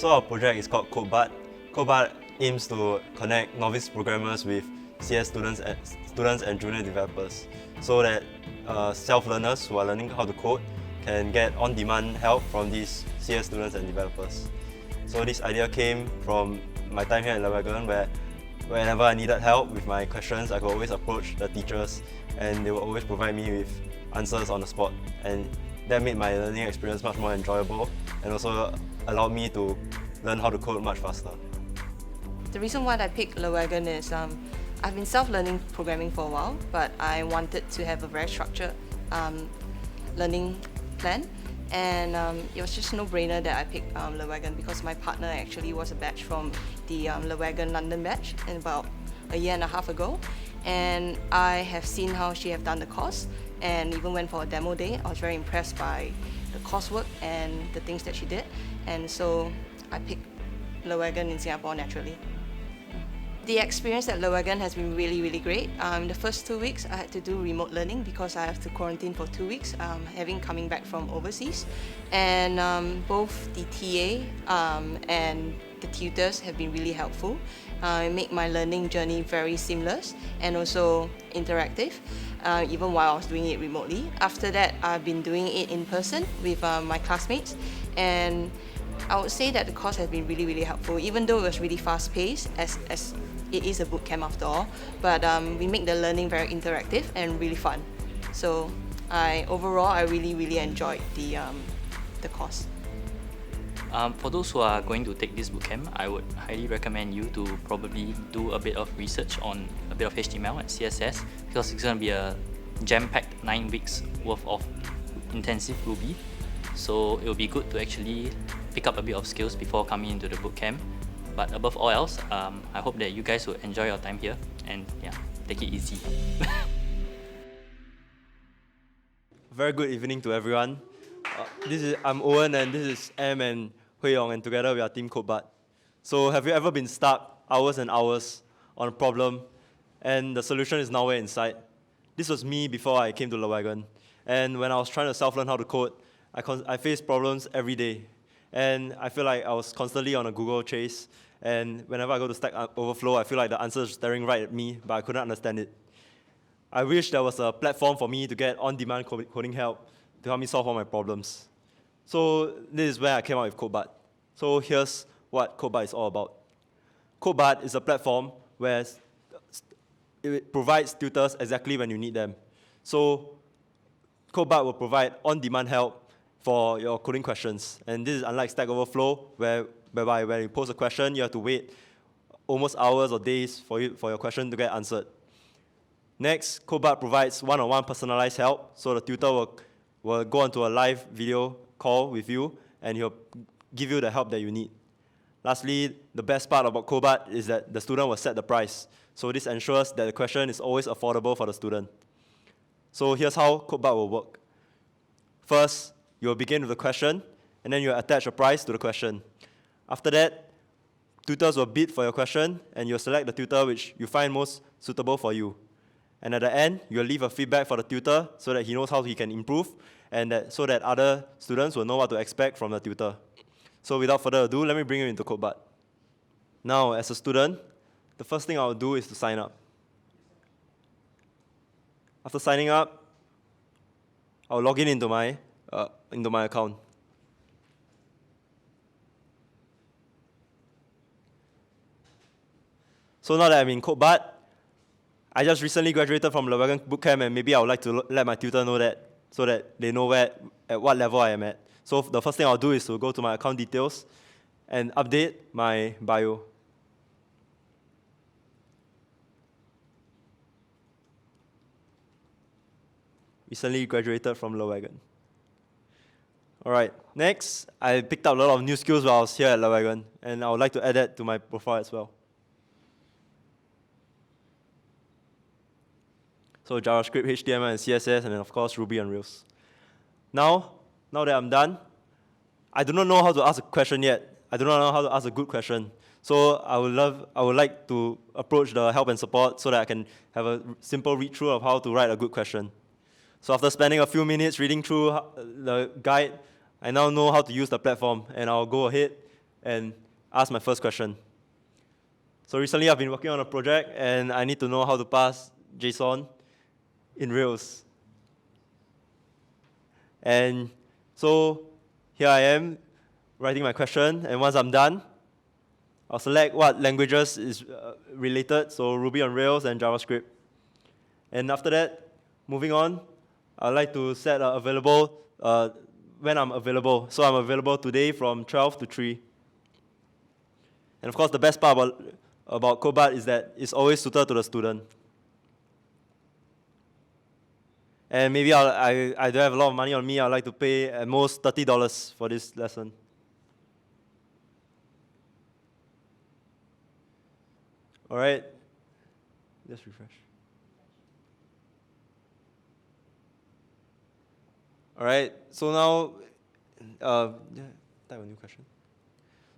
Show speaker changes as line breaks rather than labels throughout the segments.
So our project is called CodeBud. CodeBud aims to connect novice programmers with CS students and junior developers so that self-learners who are learning how to code can get on-demand help from these CS students and developers. So this idea came from my time here at Wagon, where whenever I needed help with my questions, I could always approach the teachers and they would always provide me with answers on the spot. And that made my learning experience much more enjoyable and also allowed me to learn how to code much faster.
The reason why I picked Wagon is I've been self-learning programming for a while, but I wanted to have a very structured learning plan. And it was just a no-brainer that I picked Wagon because my partner actually was a batch from the Wagon London batch about a year and a half ago. And I have seen how she have done the course and even went for a demo day. I was very impressed by the coursework and the things that she did. And so I picked Wagon in Singapore naturally. The experience at Wagon has been really great. The first 2 weeks I had to do remote learning because I have to quarantine for 2 weeks, coming back from overseas. And both the TA and the tutors have been really helpful. It made my learning journey very seamless and also interactive, even while I was doing it remotely. After that, I've been doing it in person with my classmates, and I would say that the course has been really helpful, even though it was really fast-paced, as it is a bootcamp after all. But we make the learning very interactive and really fun. So overall, I really enjoyed the course.
For those who are going to take this bootcamp, I would highly recommend you to probably do a bit of research on a bit of HTML and CSS because it's going to be a jam-packed 9 weeks worth of intensive Ruby. So it will be good to actually pick up a bit of skills before coming into the bootcamp. But above all else, I hope that you guys will enjoy your time here and take it easy.
Very good evening to everyone. I'm Owen and this is Em and Hui Yong, and together we are Team CodeBud. So have you ever been stuck hours and hours on a problem and the solution is nowhere in sight? This was me before I came to Wagon. And when I was trying to self-learn how to code, I faced problems every day. And I feel like I was constantly on a Google chase. And whenever I go to Stack Overflow, I feel like the answer is staring right at me, but I couldn't understand it. I wish there was a platform for me to get on-demand coding help to help me solve all my problems. So this is where I came up with CodeBud. So here's what CodeBud is all about. CodeBud is a platform where it provides tutors exactly when you need them. So CodeBud will provide on-demand help for your coding questions. And this is unlike Stack Overflow, whereby when you post a question, you have to wait almost hours or days for your question to get answered. Next, CodeBud provides one-on-one personalized help, so the tutor will go onto a live video call with you, and he'll give you the help that you need. Lastly, the best part about CodeBud is that the student will set the price. So this ensures that the question is always affordable for the student. So here's how CodeBud will work. First, you'll begin with a question, and then you'll attach a price to the question. After that, tutors will bid for your question, and you'll select the tutor which you find most suitable for you. And at the end, you'll leave a feedback for the tutor so that he knows how he can improve, and so that other students will know what to expect from the tutor. So without further ado, let me bring you into CodeBud. Now, as a student, the first thing I'll do is to sign up. After signing up, I'll log in into my account. So now that I'm in CodeBud, I just recently graduated from Wagon Bootcamp, and maybe I would like to let my tutor know that so that they know at what level I am at. So the first thing I'll do is to go to my account details and update my bio. Recently graduated from Wagon. All right, next, I picked up a lot of new skills while I was here at Wagon, and I would like to add that to my profile as well. So JavaScript, HTML, and CSS, and then of course Ruby on Rails. Now that I'm done, I do not know how to ask a question yet. I do not know how to ask a good question. So I would like to approach the help and support so that I can have a simple read-through of how to write a good question. So after spending a few minutes reading through the guide, I now know how to use the platform, and I'll go ahead and ask my first question. So recently I've been working on a project and I need to know how to pass JSON in Rails. And so here I am writing my question, and once I'm done, I'll select what languages is related, so Ruby on Rails and JavaScript. And after that, moving on, I'd like to set available when I'm available. So I'm available today from 12 to 3. And of course, the best part about CodeBud is that it's always suited to the student. And maybe I don't have a lot of money on me. I'd like to pay at most $30 for this lesson. All right, let's refresh. All right, so now, type a new question.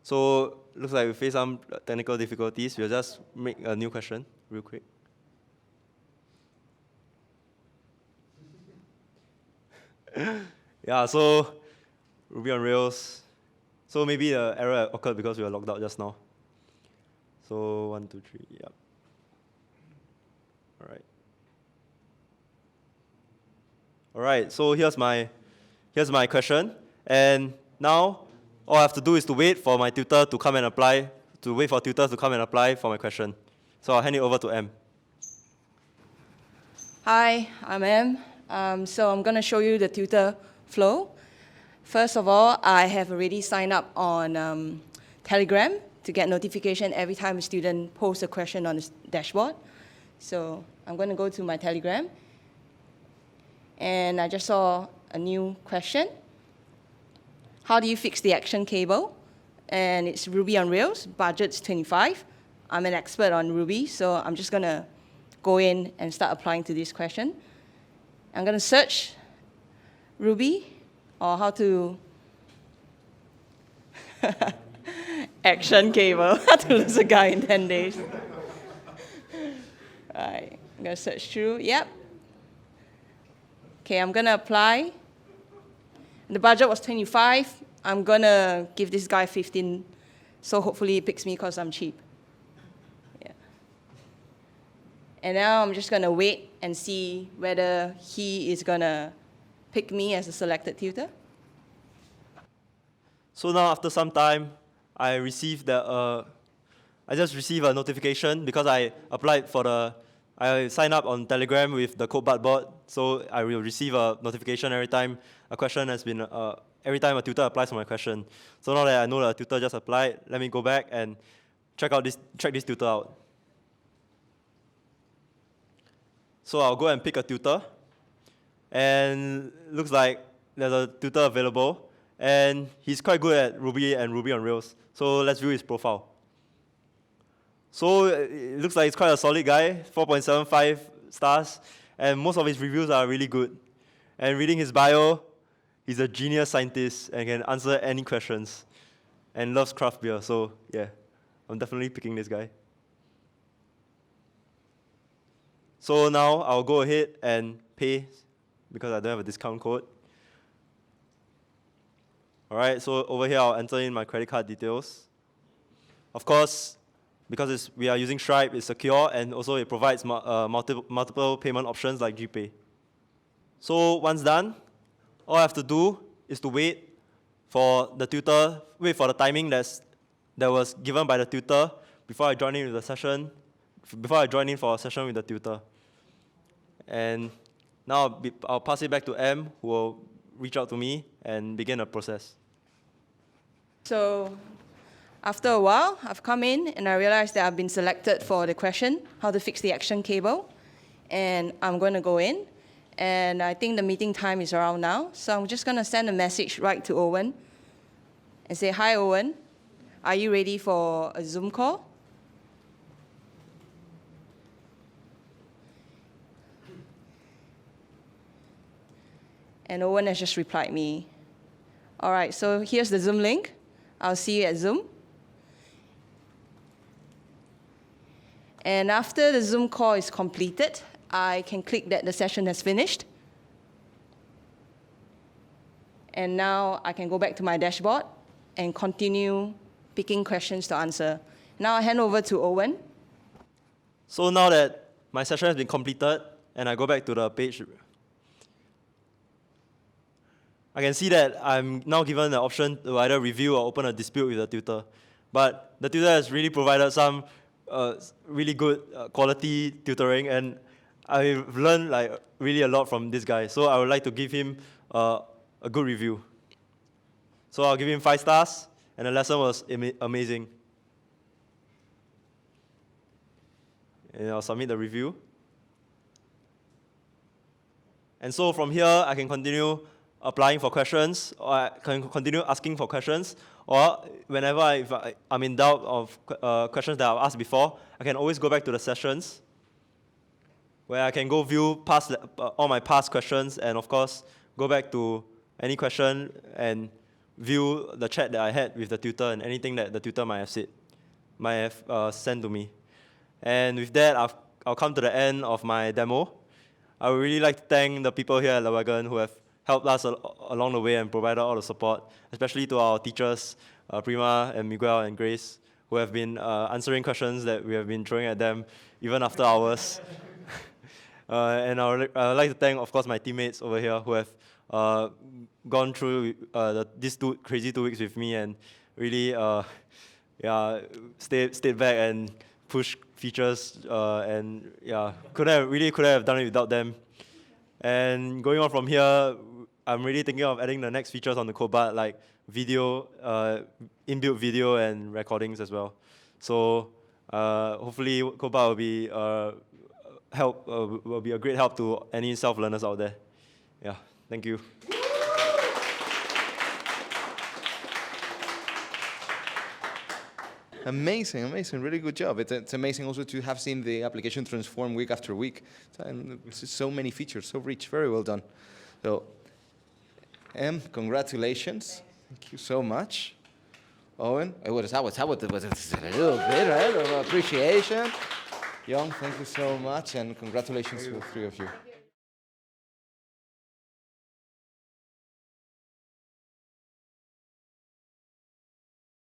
So looks like we face some technical difficulties. We'll just make a new question real quick. Yeah, so Ruby on Rails. So maybe the error occurred because we were logged out just now. So 1, 2, 3, yeah. All right. All right, so here's my question. And now all I have to do is to wait for my tutor to come and apply, for my question. So I'll hand it over to M.
Hi, I'm Em. So I'm going to show you the tutor flow. First of all, I have already signed up on Telegram to get notification every time a student posts a question on the dashboard. So I'm going to go to my Telegram. And I just saw a new question. How do you fix the action cable? And it's Ruby on Rails, budget's 25. I'm an expert on Ruby, so I'm just going to go in and start applying to this question. I'm going to search Ruby, or how to action cable, how to lose a guy in 10 days. Right, I'm going to search through, yep. Okay, I'm going to apply. The budget was 25. I'm going to give this guy 15, so hopefully he picks me because I'm cheap. Yeah. And now I'm just going to wait and see whether he is going to pick me as a selected tutor.
So now after some time, I just received a notification because I signed up on Telegram with the CodeBud bot, so I will receive a notification every time a question has been, every time a tutor applies for my question. So now that I know that a tutor just applied, let me go back and check this tutor out. So I'll go and pick a tutor, and looks like there's a tutor available, and he's quite good at Ruby and Ruby on Rails. So let's view his profile. So it looks like he's quite a solid guy, 4.75 stars, and most of his reviews are really good. And reading his bio, he's a genius scientist and can answer any questions, and loves craft beer. So yeah, I'm definitely picking this guy. So now I'll go ahead and pay because I don't have a discount code. All right, so over here I'll enter in my credit card details. Of course, because we are using Stripe, it's secure, and also it provides multiple payment options like GPay. So once done, all I have to do is to wait for the timing that was given by the tutor before I join in with the session, for a session with the tutor. And now I'll pass it back to M, who will reach out to me and begin the process.
So after a while, I've come in and I realized that I've been selected for the question, how to fix the action cable. And I'm going to go in. And I think the meeting time is around now. So I'm just going to send a message right to Owen and say, hi, Owen. Are you ready for a Zoom call? And Owen has just replied me. All right, so here's the Zoom link. I'll see you at Zoom. And after the Zoom call is completed, I can click that the session has finished. And now I can go back to my dashboard and continue picking questions to answer. Now I hand over to Owen.
So now that my session has been completed and I go back to the page, I can see that I'm now given the option to either review or open a dispute with the tutor. But the tutor has really provided some really good quality tutoring, and I've learned like really a lot from this guy. So I would like to give him a good review. So I'll give him 5 stars, and the lesson was amazing. And I'll submit the review. And so from here, I can continue applying for questions, or I can continue asking for questions, or whenever if I'm in doubt of questions that I've asked before, I can always go back to the sessions, where I can go view all my past questions, and of course, go back to any question and view the chat that I had with the tutor and anything that the tutor might have sent to me. And with that, I'll come to the end of my demo. I would really like to thank the people here at Wagon who have helped us along the way and provided all the support, especially to our teachers, Prima and Miguel and Grace, who have been answering questions that we have been throwing at them even after hours. And I would like to thank, of course, my teammates over here who have gone through these crazy 2 weeks with me and really stayed back and pushed features, and couldn't have done it without them. And going on from here, I'm really thinking of adding the next features on the CodeBud, like video, inbuilt video and recordings as well. So hopefully CodeBud will be a great help to any self-learners out there. Yeah, thank you.
Amazing, amazing, really good job. It's amazing also to have seen the application transform week after week. And so many features, so rich, very well done. So, congratulations. Thank you so much. Owen, a little bit, right, of appreciation. Young, thank you so much, and congratulations to the 3 of you.